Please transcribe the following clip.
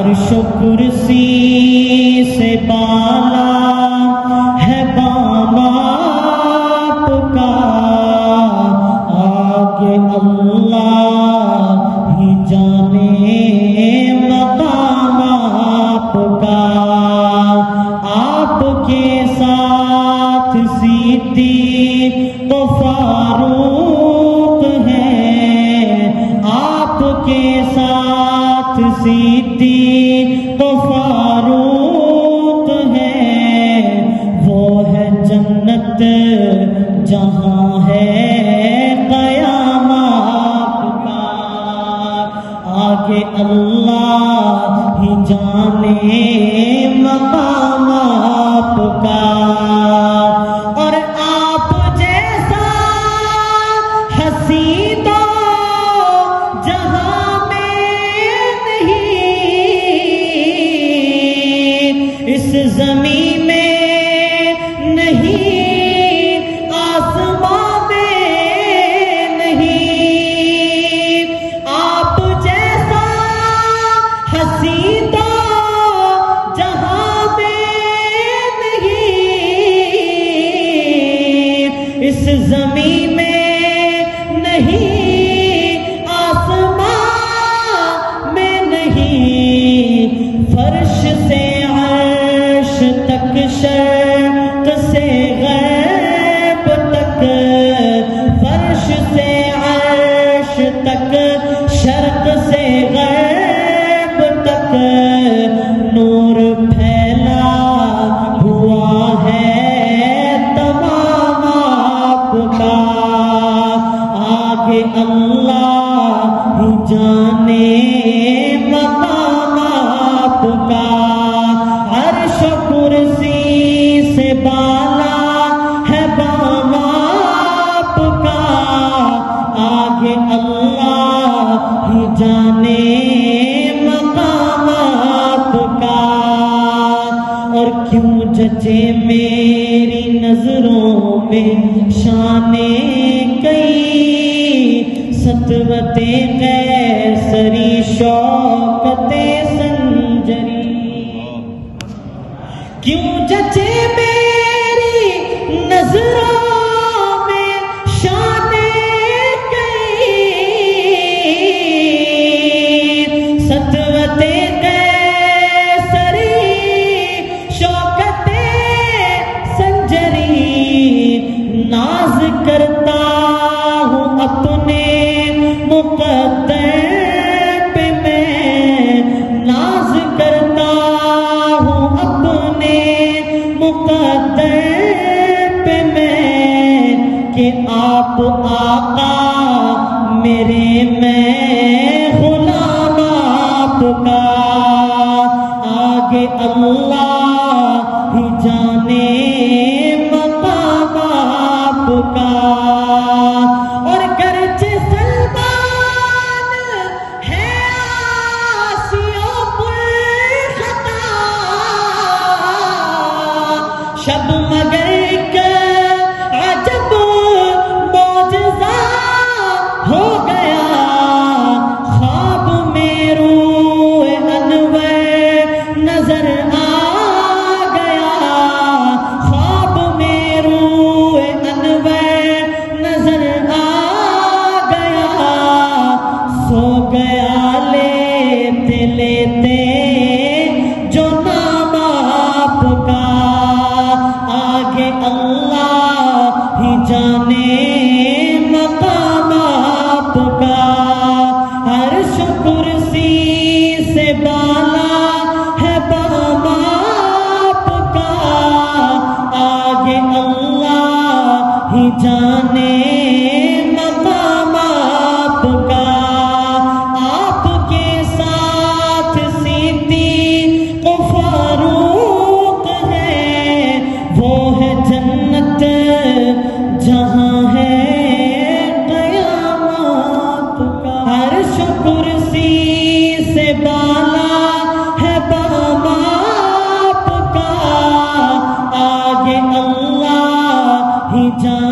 عرش و کرسی سے بالا ہے بام آپ کا، آگے اللہ ہی جانے مقام آپ کا۔ آپ کے ساتھ صدیق و فاروق ہیں، آپ کے ساتھ صدیق و فاروق ہیں، وہ ہے جنت جہاں ہے قیام آپ کا، آگے اللہ ہی جانے مقام آپ کا۔ اور آپ جیسا حسین تو جہاں میں نہیں، اس زمین میں نہیں، آسمان میں نہیں، آپ جیسا حسین تو جہاں میں نہیں، اس زمین میں نہیں، آسمان میں نہیں، فرش سے عرش تک، شرق سے غرب تک، فرش سے عرش تک، شرق سے غرب تک، نور پھیلا ہوا ہے تمام آپ کا، آگے اللہ ہی جانے مقام آپ کا۔ عرش و کرسی سے بالا ہے بام آپ کا، آگے اللہ ہی جانے مقام آپ کا۔ اور کیوں جچے میری نظروں میں شان کئی، سطوت قیصری شوکت سنجری، کیوں جچے میری نظروں میں شان کئی، سطوت قیصری شوکت سنجری، ناز کرتا ہوں اپنے مقدر پہ میں، ناز کرتا ہوں اپنے مقدر پہ میں، کہ آپ آقا میرے، میں غلام آپ کا، آگے اللہ ہی جانے مقام آپ کا۔ اور گرچہ سلمان ہے آسیوں پر خطا، شب مگر ایک عجب معجزہ ہو گیا، خواب میں روح انور نظر آ گیا، خواب میں روح انور نظر آ گیا، سو گیا لیتے لیتے جو نام آپ کا، آگے اللہ ہی جانے مقام آپ کا۔ عرش کرسی سے بالا ہے بام آپ کا، آگے اللہ ہی جانے مقام آپ کا۔ آپ کے ساتھ صدیق و فاروق ہیں، وہ ہے جنت جہاں ہے قیام آپ کا۔ عرش کرسی سے بالا ہے بام آپ کا، آگے اللہ ہی جان